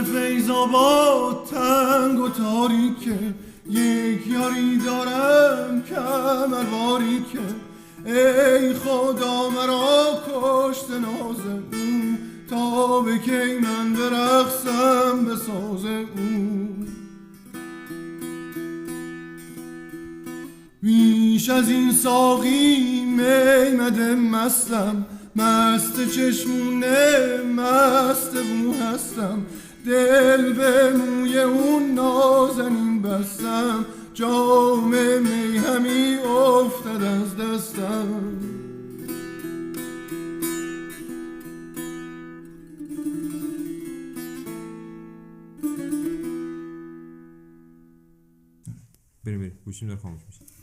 فیض آباد تنگ و تاریکه، یک یاری دارم کمر باریکه. ای خدا مرا کشت ناز اون، تا به کی من برقصم به ساز اون. بیش از این ساقی می مده مستم، مست چشمونه مست بو هستم. دل به موی اون نازنین بستم، جام می همی افتد از دستم. بریم گوشیم داره خاموش میشه.